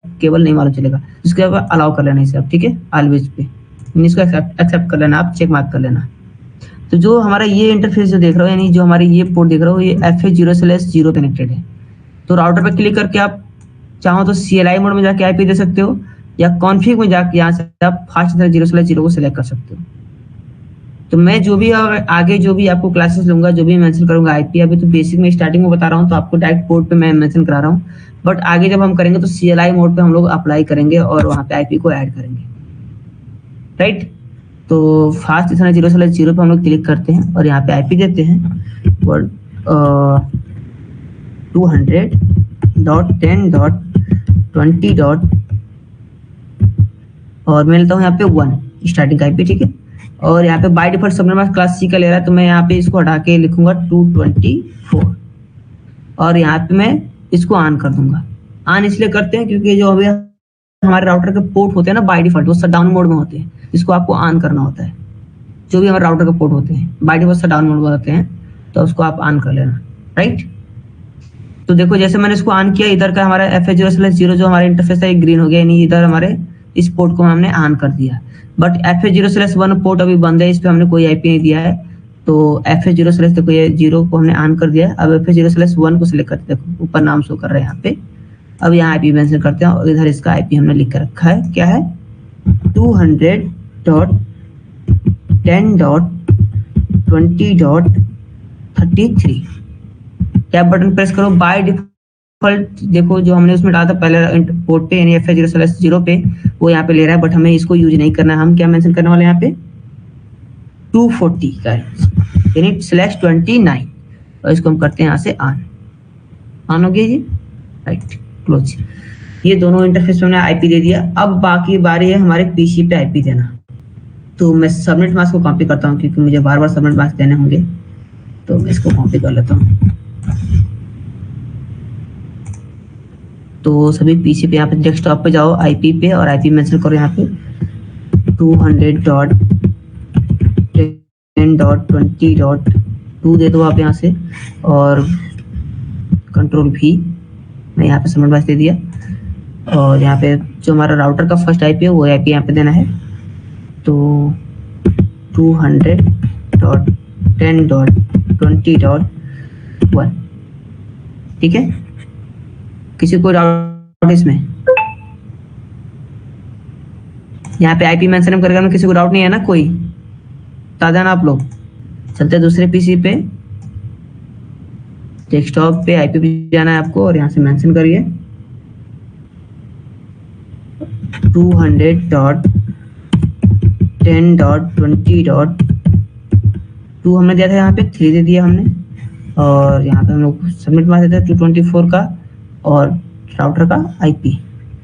केवल नहीं मालूम चलेगा। इसके बाद अलाउ कर लेना इसे आप, ठीक है, ऑलवेज पे इसको एक्सेप्ट कर लेना, आप चेक मार्क कर लेना। तो जो हमारा ये इंटरफेस जो देख रहे हो, यानी जो हमारे ये पोर्ट देख रहे हो, ये FA0/0 कनेक्टेड है। तो राउटर पे क्लिक करके आप चाहो तो CLI मोड में जाके आईपी दे सकते हो, या कॉन्फ़िग में जाके यहाँ से आप फास्ट 0/0 को सिलेक्ट कर सकते हो। तो मैं जो भी आगे जो भी आपको क्लासेस लूंगा, जो भी मेंशन करूंगा आईपी, अभी तो बेसिक में स्टार्टिंग में बता रहा हूँ, तो आपको डायरेक्ट पोर्ट पे मैं मेंशन करा रहा हूँ। बट आगे जब हम करेंगे तो CLI मोड पे हम लोग अप्लाई करेंगे और वहाँ पे आईपी को ऐड करेंगे, राइट। तो फास्ट 0/0 पे हम लोग क्लिक करते हैं और यहाँ पे आईपी देते हैं 200.10.20. और मैं लेता हूँ यहाँ पे 1 स्टार्टिंग आईपी, ठीक है। और यहाँ पे by default subnet mask class C का ले रहा है, तो मैं यहाँ पे इसको हटा के लिखूंगा 224 और यहाँ पे मैं इसको ऑन कर दूंगा। ऑन इसलिए करते हैं क्योंकि जो अभी हमारे राउटर के पोर्ट होते हैं ना बाय डिफॉल्ट, वो शटडाउन मोड में होते हैं, इसको आपको ऑन करना होता है। जो भी हमारे राउटर के पोर्ट होते हैं बाय डिफॉल्ट शटडाउन मोड में होते हैं, तो उसको आप ऑन कर लेना, राइट। तो देखो जैसे मैंने इसको ऑन किया, इधर का हमारा FA0/0 जो हमारा इंटरफेस है ग्रीन हो गया, यानी इधर हमारे इस पोर्ट को हमने ऑन कर दिया। बट FA0/1 पोर्ट अभी बंद है, इस पे हमने कोई आईपी नहीं दिया है, तो FA0/0 को हमने ऑन कर दिया है। अब FA0/1 को सिलेक्ट करते हैं, ऊपर नाम शो कर रहा है यहाँ पे। अब यहाँ आईपी मेंशन करते हैं और इधर इसका आईपी हमने लिख कर रखा है, क्या है 200.10.20.33। टैब बटन प्रेस करो। बाय डिफॉल्ट देखो जो हमने उसमें डाला था पहले पोर्ट पे, यानी FA0/0 पे, वो यहाँ पे ले रहा है, बट हमें इसको यूज नहीं करना है। हम क्या मेंशन करने वाले हैं यहाँ पे 240 का, यानी /29, और इसको हम करते हैं यहाँ से ऑन हो गया जी, राइट, क्लोज। ये दोनों इंटरफेस में हमने आईपी दे दिया। अब बाकी बारी है हमारे पीसी पे आईपी देना। तो मैं सबनेट मास्क को कॉपी करता हूँ क्योंकि मुझे बार बार सबनेट मास्क देने होंगे, तो मैं इसको कॉपी कर लेता हूँ। तो सभी पीसी पे यहाँ पे डेस्कटॉप पे जाओ, आईपी पे, और आईपी मेंशन करो यहाँ पे 200.10.20.2 दे दो आप यहाँ से, और कंट्रोल V, मैं यहाँ पे सबनेट मास्क दे दिया, और यहाँ पे जो हमारा राउटर का फर्स्ट आईपी है वो आईपी यहाँ पे देना है, तो 200.10.20.1, ठीक है। किसी को डाउट इसमें? यहाँ पे आईपी मेंशन करके किसी को डाउट नहीं है ना कोई? बता देना आप लोग। चलते हैं दूसरे पीसी पे, डेस्कटॉप पे आईपी पे जाना है आपको, और यहाँ से मेंशन करिए 200.10.20.2 हमने दिया था, यहाँ पे 3 दे दिया हमने, और यहाँ पे हम लोग सबमिट मार देते हैं 224 का और राउटर का आईपी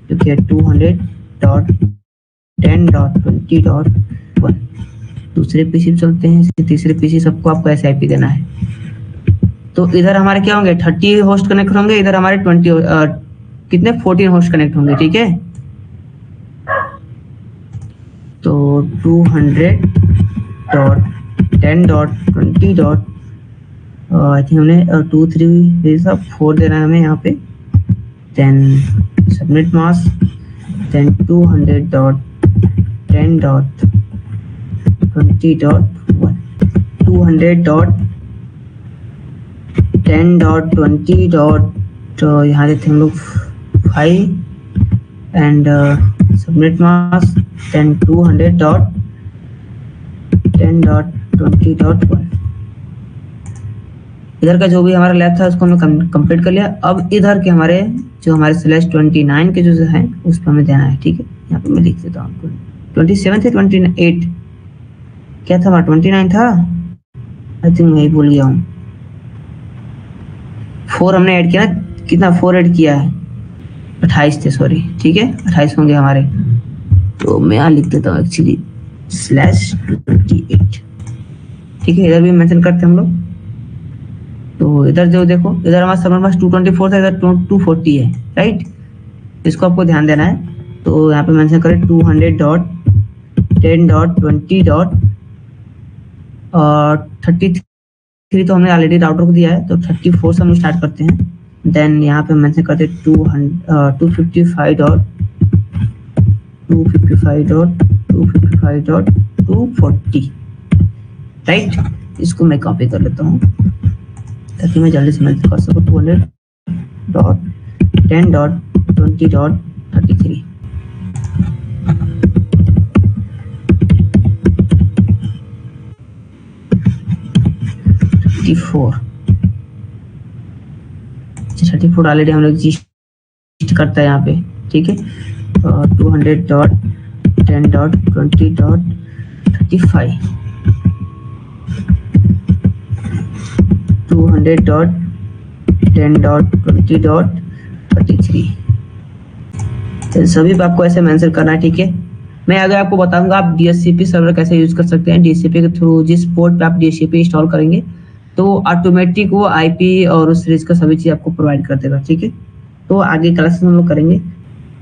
जो कि 200.10.20.1। दूसरे पीसी पे चलते हैं, तीसरे पीसी सबको आपको ऐसे आईपी देना है। तो इधर हमारे क्या होंगे 30 होस्ट कनेक्ट होंगे, इधर हमारे 14 होस्ट कनेक्ट होंगे, ठीक है। तो 200.10.20. आई थिंक हमने 2 3 सब 4 देना है हमें यहाँ पे, देन सबमिट मास्क, देन 200.10.20.1 200.10.20. यहाँ देते हम लोग 5 एंड सबमिट मास्क, देन 200.10.20.1। इधर का जो भी हमारा लैब था उसको हमने कंप्लीट कर लिया। अब इधर के हमारे जो हमारे /29 के जो है उस पर हमें देना है, ठीक है। यहाँ पे मैं लिख देता हूँ 27 थे, 28 क्या था हमारा, 29 था आई थिंक, मैं ही भूल गया हूँ। 4 हमने ऐड किया ना, कितना 4 ऐड किया है, 28 थे, सॉरी, ठीक है 28 होंगे हमारे। तो मैं यहाँ लिख देता हूँ एक्चुअली /28, ठीक है। इधर भी मेंशन करते हैं हम लोग। तो इधर जो देखो, इधर हमारे सबनेट मास्क 224 था, इधर 240 है, राइट। इसको आपको ध्यान देना है। तो यहाँ पे मेंशन करें 200.10.20.33 तो हमने ऑलरेडी राउटर को दिया है, तो 34 से हम स्टार्ट करते हैं। देन यहाँ पे मेंशन करते हैं 255.240, राइट। इसको मैं कॉपी कर लेता हूँ ताकि मैं जल्दी से मेंशन कर सकूँ 200.10.20.33। ऑलरेडी हम लोग एग्जिस्ट करता है यहाँ पे, ठीक है। 200.10.20.35 200.10.20.33। तो सभी पे आपको ऐसे मेंशन करना है, ठीक है। मैं आगे आपको बताऊंगा आप DHCP सर्वर कैसे यूज कर सकते हैं। DHCP के थ्रू जिस पोर्ट पे आप DHCP इंस्टॉल करेंगे तो ऑटोमेटिक वो आईपी और उस सीरीज का सभी चीज आपको प्रोवाइड कर देगा, ठीक है। तो आगे क्लासेस में हम लोग करेंगे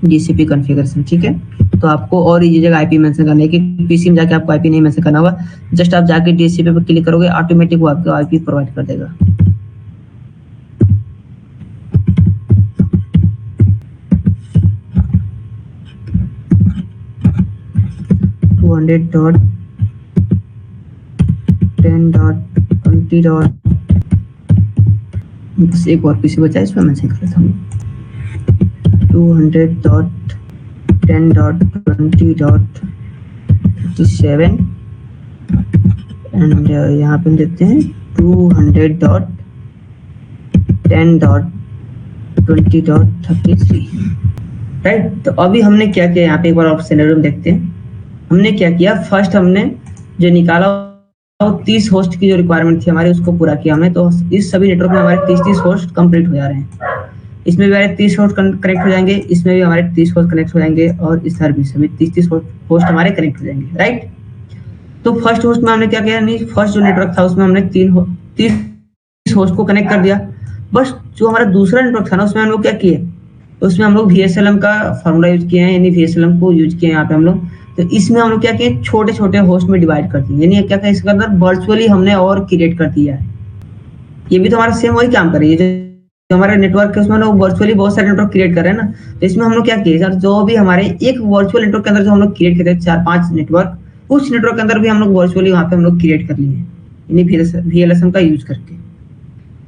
DHCP कॉन्फ़िगरेशन, ठीक है। तो आपको और इजी जगह आईपी मेंशन करने की, पीसी में जाके आपको आईपी नहीं मेंशन करना होगा, जस्ट आप जाके DHCP पे क्लिक करोगे, ऑटोमेटिक वो आपको आईपी प्रोवाइड कर देगा। बस एक और पीसी बचा है, इसमें मेंशन कर देता हूँ 200.10.20.37 एंड यहाँ पे देते हैं 200.10.20.33, राइट। तो अभी हमने क्या किया यहाँ पे, एक बार आप सिनेरियो में देखते हैं। हमने क्या किया, फर्स्ट हमने जो निकाला 30 होस्ट की जो रिक्वायरमेंट थी हमारी उसको पूरा किया हमने। तो इस सभी नेटवर्क में हमारे 30 होस्ट कंप्लीट हो जा रहे हैं। इसमें भी हमारे 30 होस्ट कनेक्ट हो जाएंगे, इसमें भी हमारे 30 होस्ट कनेक्ट हो जाएंगे, और इस तरह भी सभी 30 होस्ट हमारे कनेक्ट हो जाएंगे, राइट। तो फर्स्ट होस्ट में हमने क्या किया, नहीं फर्स्ट जो नेटवर्क था उसमें हमने 30 होस्ट को कनेक्ट कर दिया। बस जो हमारा दूसरा नेटवर्क था ना उसमें हम लोग क्या किए, उसमें हम लोग VSLM का फॉर्मूला यूज किए हैं, यानी VSLM को यूज किए हैं यहाँ पे हम लोग। तो इसमें हम लोग क्या किए, छोटे छोटे होस्ट में डिवाइड कर दिए, यानी क्या इसके अंदर वर्चुअली हमने और क्रिएट कर दिया है। ये भी तो हमारा सेम वही काम कर रही है जो हमारा नेटवर्क है उसमें लोग वर्चुअली बहुत सारे नेटवर्क क्रिएट कर रहे हैं ना, तो इसमें हम लोग क्या किए सर, जो भी हमारे एक वर्चुअल नेटवर्क के अंदर जो हम लोग क्रिएट करते हैं 4-5 नेटवर्क, उस नेटवर्क के अंदर भी हम लोग वर्चुअली वहाँ पे हम लोग क्रिएट कर लिए यानी VLSM का यूज करके।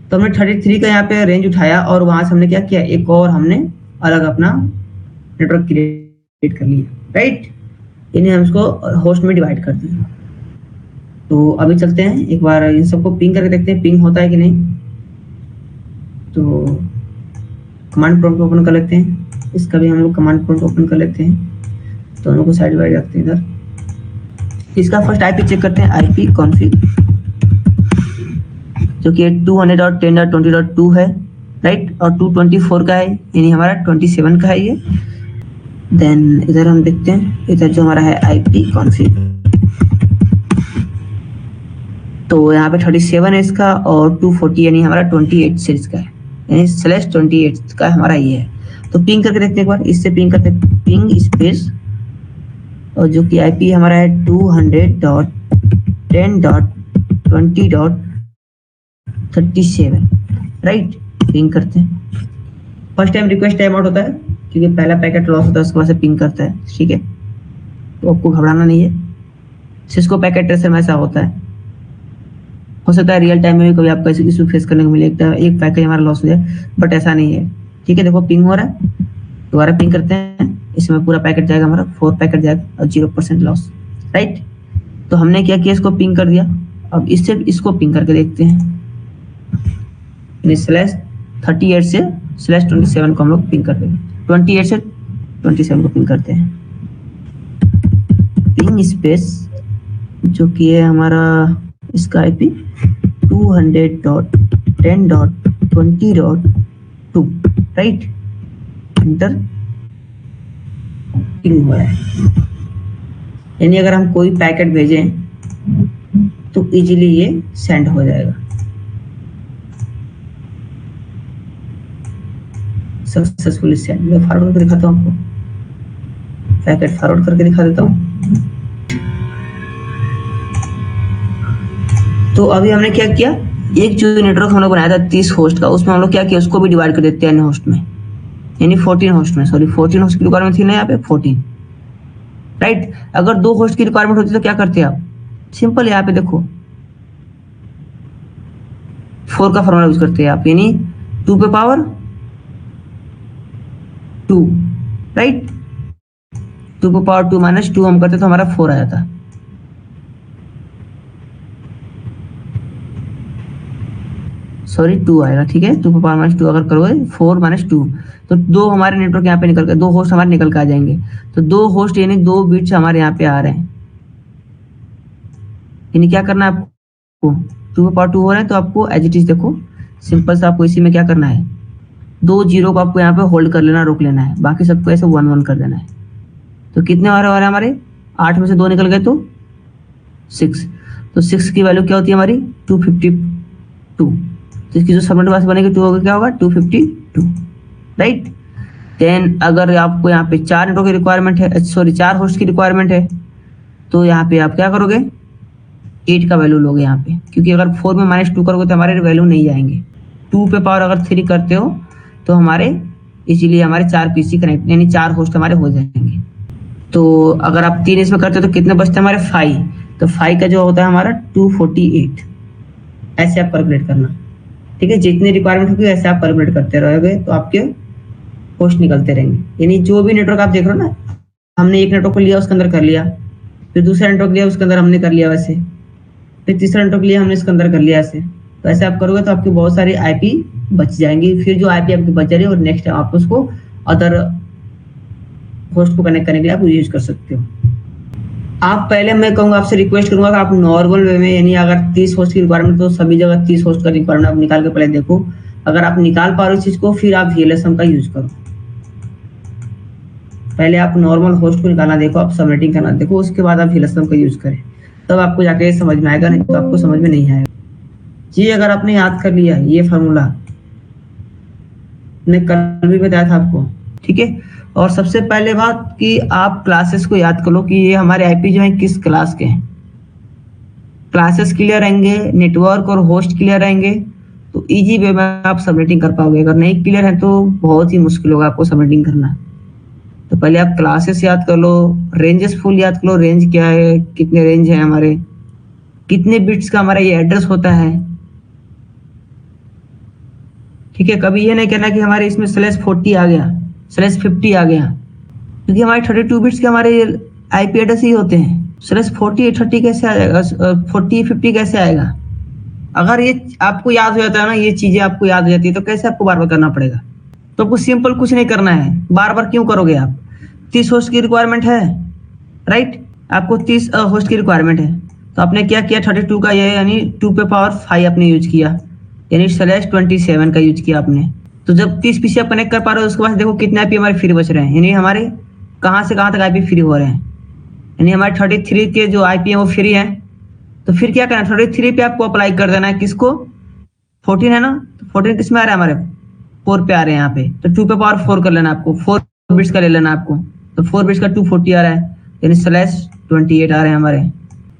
तो हमने 33 का यहाँ पे रेंज उठाया और वहां से हमने क्या किया, एक और हमने अलग अपना नेटवर्क क्रिएट कर लिया, राइट। यानी हम इसको होस्ट में डिवाइड कर दिए। तो अभी चलते हैं एक बार इन सबको पिंग करके देखते हैं पिंग होता है कि नहीं। तो कमांड प्रॉम्प्ट ओपन कर लेते हैं, इसका भी हम लोग कमांड प्रॉम्प्ट ओपन कर लेते हैं, दोनों को साइड बाय रखते हैं इधर। इसका फर्स्ट आईपी चेक करते हैं, आईपी कॉन्फिग जो कि 200.10.20.2 है, राइट, और 224 का है यानी हमारा 27 का है ये। देन इधर हम देखते हैं, इधर जो हमारा है आईपी कॉन्फिग, तो यहाँ पे 37 है इसका और 240 यानी हमारा 28 सीरीज का है, यानी /28 का हमारा ये है। तो पिंग करके देखते हैं एक बार, इससे पिंग करते हैं, पिंग स्पेस और जो कि आईपी हमारा है 200.10.20.37, राइट। पिंग करते हैं, first time request time out होता है क्योंकि पहला पैकेट लॉस होता है, उसके बाद से पिंग करता है, ठीक है। तो आपको घबराना नहीं है, सिस्को पैकेट ट्रेसर में ऐसा होता है। हो सकता है रियल टाइम में भी कभी आपको ऐसे इशू फेस करने को मिले, एक पैकेज हमारा लॉस हो जाए, बट ऐसा नहीं है, ठीक है। देखो पिंग हो रहा है, दोबारा पिंग करते हैं, इसमें पूरा पैकेट जाएगा हमारा 4 पैकेट जाएगा और 0% लॉस, राइट। तो हमने क्या किया, इसको पिंग कर दिया। अब इससे इसको पिंग करके देखते हैं, /38 से /27 को हम लोग पिंग करते हैं, 28 से 27 को पिंग करते हैं। पिंग स्पेस जो कि है हमारा इसका आईपी 200.10.20.2, राइट। इंटर पिंग हुआ है, यानी अगर हम कोई पैकेट भेजें तो इजीली ये सेंड हो जाएगा। Successfully send. मैं फॉरवर्ड करके दिखाता हूँ आपको, पैकेट फॉरवर्ड करके दिखा देता हूँ। तो अभी हमने क्या किया, एक जो नेटवर्क हम लोग बनाया था 30 होस्ट का, उसमें हम लोग क्या किया, उसको भी डिवाइड कर देते हैं अन्य होस्ट में, यानी 14 होस्ट में, सॉरी 14 होस्ट की रिक्वायरमेंट थी ना यहाँ पे 14, राइट। अगर 2 होस्ट की रिक्वायरमेंट होती तो क्या करते आप, सिंपल यहाँ पे देखो 4 का फॉर्मूला यूज करते हैं आप, यानी 2 पे पावर 2, राइट। 2 पे पावर 2 माइनस 2 हम करते तो हमारा 4 आ जाता, सॉरी 2 आएगा, ठीक है। 2 पे पावर माइनस 2 अगर करोगे 4 माइनस 2 तो 2 हमारे नेटवर्क यहाँ पे निकल के 2 होस्ट हमारे निकल के आ जाएंगे। तो 2 होस्ट यानी 2 बिट्स हमारे यहाँ पे आ रहे हैं, यानी क्या करना है आपको, 2 पे पावर 2 हो रहा है तो आपको एज इट इज देखो सिंपल सा आपको इसी में क्या करना है, 2 0 को आपको यहाँ पे होल्ड कर लेना, रोक लेना है, बाकी सबको ऐसे 1 1 कर देना है। तो कितने आ रहे हैं हमारे, 8 में से 2 निकल गए तो 6, तो 6 की वैल्यू क्या होती है हमारी 252, तो इसकी जो सबनेट वास बनेगी 2 होगा, क्या होगा 252, राइट। देन अगर आपको यहाँ पे 4 नेटवर्क की रिक्वायरमेंट है, सॉरी 4 होस्ट की रिक्वायरमेंट है, तो यहाँ पे आप क्या करोगे 8 का वैल्यू लोगे यहाँ पे, क्योंकि अगर 4 में -2 करोगे तो हमारे वैल्यू नहीं आएंगे। 2 पे पावर अगर 3 करते हो तो हमारे इसीलिए हमारे 4 पीसी कनेक्ट यानी 4 होस्ट हमारे हो जाएंगे। तो अगर आप 3 इसमें करते हो तो कितने बचते हैं हमारे 5, तो 5 का जो होता है हमारा 248, ऐसे आप कैलकुलेट करना, ठीक है। जितनी रिक्वायरमेंट होगी ऐसे आप कैलकुलेट करते रहोगे तो आपके होस्ट निकलते रहेंगे। यानी जो भी नेटवर्क आप देख रहे हो ना, हमने एक नेटवर्क को लिया उसके अंदर कर लिया, फिर दूसरा नेटवर्क लिया उसके अंदर हमने कर लिया वैसे, फिर तीसरा नेटवर्क लिया हमने इसके अंदर कर लिया ऐसे। तो ऐसे आप करोगे तो आपकी बहुत सारी आईपी बच जाएंगी, फिर जो आईपी आपकी बच जा रही है और नेक्स्ट आप उसको अदर होस्ट को कनेक्ट करने के लिए आप यूज कर सकते हो। आप पहले मैं कहूँगा आपसे रिक्वेस्ट करूंगा कि आप नॉर्मल वे में, यानी अगर 30 होस्ट की रिक्वायरमेंट तो सभी जगह 30 होस्ट का रिक्वायरमेंट आप निकाल के पहले देखो, अगर आप निकाल पा रहे हो इस चीज को फिर आप VLSM का यूज करो। पहले आप नॉर्मल होस्ट को निकालना देखो, आप सबनेटिंग करना देखो, उसके बाद आप VLSM का यूज करें, तब आपको जाके समझ में आएगा, नहीं तो आपको समझ में नहीं आएगा। जी अगर आपने याद कर लिया ये फार्मूला, मैंने कल भी बताया था आपको, ठीक है। और सबसे पहले बात कि आप क्लासेस को याद कर लो कि ये हमारे आईपी जो है किस क्लास के हैं। क्लासेस क्लियर रहेंगे, नेटवर्क और होस्ट क्लियर रहेंगे, तो इजी वे में आप सबनेटिंग कर पाओगे। अगर नहीं क्लियर है तो बहुत ही मुश्किल होगा आपको सबनेटिंग करना। तो पहले आप क्लासेस याद कर लो, रेंजेस फुल याद कर लो, रेंज क्या है, कितने रेंज है हमारे, कितने बिट्स का हमारा ये एड्रेस होता है। ठीक है, कभी ये नहीं कहना कि हमारे इसमें /40 आ गया, /50 आ गया, क्योंकि हमारे 32 बिट्स के हमारे आईपी एड्रेस ही होते हैं। /40 30 कैसे आ जाएगा, 40 50 कैसे आएगा? अगर ये आपको याद हो जाता है ना, ये चीजें आपको याद हो जाती है, तो कैसे आपको बार बार करना पड़ेगा? तो आपको सिंपल कुछ नहीं करना है, बार बार क्यों करोगे आप? 30 होस्ट की रिक्वायरमेंट है, राइट? आपको 30 होस्ट की रिक्वायरमेंट है, तो आपने क्या किया, 32 का ये यानी 2 पे पावर 5 आपने यूज किया, यानी /27 का यूज किया आपने। तो जब 30 पीसी आप कनेक्ट कर पा रहे हो, उसके बाद देखो कितने आईपी हमारे फ्री बच रहे हैं, यानी हमारे कहाँ से कहाँ तक आईपी फ्री हो रहे हैं, यानी हमारे 33 के जो आईपी है वो फ्री है। तो फिर क्या करना है, 33 पे आपको अप्लाई कर देना है, किसको? 14 है ना, तो 14 किस में आ रहा है, हमारे 4 पे आ रहे हैं यहाँ पे, तो 2 पे पावर 4 कर लेना आपको, 4 बिट्स का ले लेना आपको, तो 4 बिट्स का 240 आ रहा है, यानी /28 आ रहे हैं हमारे।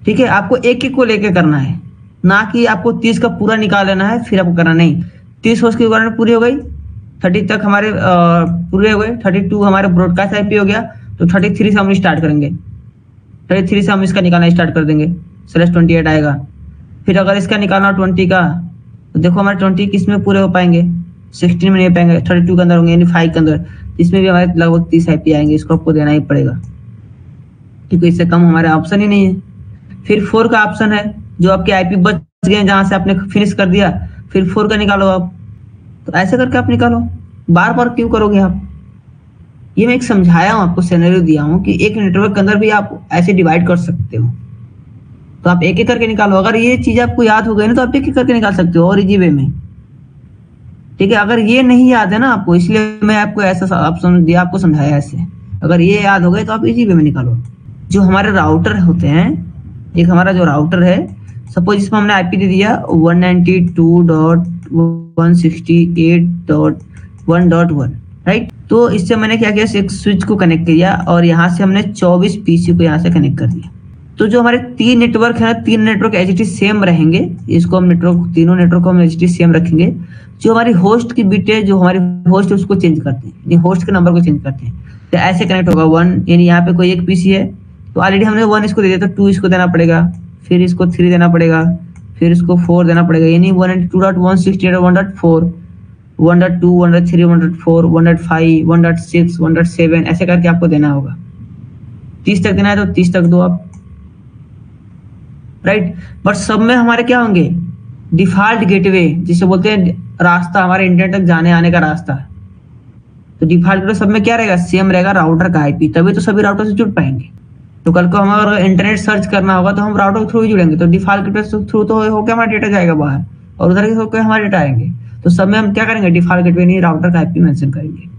ठीक है, आपको एक एक को लेके करना है, ना कि आपको 30 का पूरा निकाल लेना है फिर आपको करना नहीं। 30 होस्ट की रिक्वायरमेंट पूरी हो गई, 30 तक हमारे पूरे हो गए, 32 हमारे ब्रॉडकास्ट आईपी हो गया, तो 33 से हम स्टार्ट करेंगे, 33 से हम इसका निकालना स्टार्ट कर देंगे, /28 आएगा। फिर अगर इसका निकालना 20 का, तो देखो हमारे 20 किस में पूरे हो पाएंगे, 16 में नहीं पाएंगे, 32 के अंदर होंगे, यानी 5 के अंदर, इसमें भी हमारे लगभग 30 आईपी आएंगे, इसको आपको देना ही पड़ेगा, क्योंकि इससे कम हमारे ऑप्शन ही नहीं है। फिर 4 का ऑप्शन है, जो आपके आईपी बच गए जहां से आपने फिनिश कर दिया, फिर 4 का निकालो आप। तो ऐसे करके आप निकालो, बार बार क्यों करोगे आप? ये मैं एक समझाया हूँ आपको, सिनेरियो दिया हूँ कि एक नेटवर्क के अंदर भी आप ऐसे डिवाइड कर सकते हो, तो आप एक एक करके निकालो। अगर ये चीज आपको याद हो गई ना, तो आप एक एक करके निकाल सकते हो और इजी वे में। ठीक है, अगर ये नहीं याद है ना आपको, इसलिए मैं आपको ऐसा ऑप्शन दिया, आपको समझाया ऐसे। अगर ये याद हो गए तो आप इजी वे में निकालो। जो हमारे राउटर होते हैं, एक हमारा जो राउटर है, सपोज इसमें हमने आईपी दे दिया 192.168.1.1, राइट? तो इससे मैंने क्या किया, एक स्विच को कनेक्ट किया और यहाँ से हमने 24 पीसी को यहाँ से कनेक्ट कर दिया। तो जो हमारे 3 नेटवर्क है, 3 नेटवर्क एचटी सेम रहेंगे, इसको हम नेटवर्क, तीनों नेटवर्क को हम एचटी सेम रखेंगे। जो हमारी होस्ट की बिट है, जो हमारी होस्ट है उसको चेंज करते हैं, होस्ट के नंबर को चेंज करते हैं, तो ऐसे कनेक्ट होगा 1, यानी यहाँ पे कोई एक पीसी है, तो ऑलरेडी हमने 1 इसको दे दिया, तो 2 इसको देना पड़ेगा, फिर इसको 3 देना पड़ेगा, फिर इसको 4 देना पड़ेगा, यानी 192.168.1.4, 1.2, 1.3, 1.4, 1.5, 1.6, 1.7 ऐसे करके आपको देना होगा। 30 तक देना है तो 30 तक दो आप, राइट? बट सब में हमारे क्या होंगे, डिफॉल्ट गेटवे जिसे बोलते हैं, रास्ता हमारे इंटरनेट तक जाने आने का रास्ता। तो डिफॉल्ट गेटवे सब में क्या रहेगा, सेम रहेगा राउटर का आईपी, तभी तो सभी राउटर से जुड़ पाएंगे। तो कल को हमें अगर इंटरनेट सर्च करना होगा तो हम राउटर के थ्रू ही जुड़ेंगे, तो डिफॉल्ट गेटवे थ्रू तो होकर हमारा डेटा जाएगा बाहर, और उधर के होकर हमारे डेटा आएंगे। तो सब में हम क्या करेंगे, डिफॉल्ट गेटवे नहीं, राउटर का आईपी मेंशन करेंगे।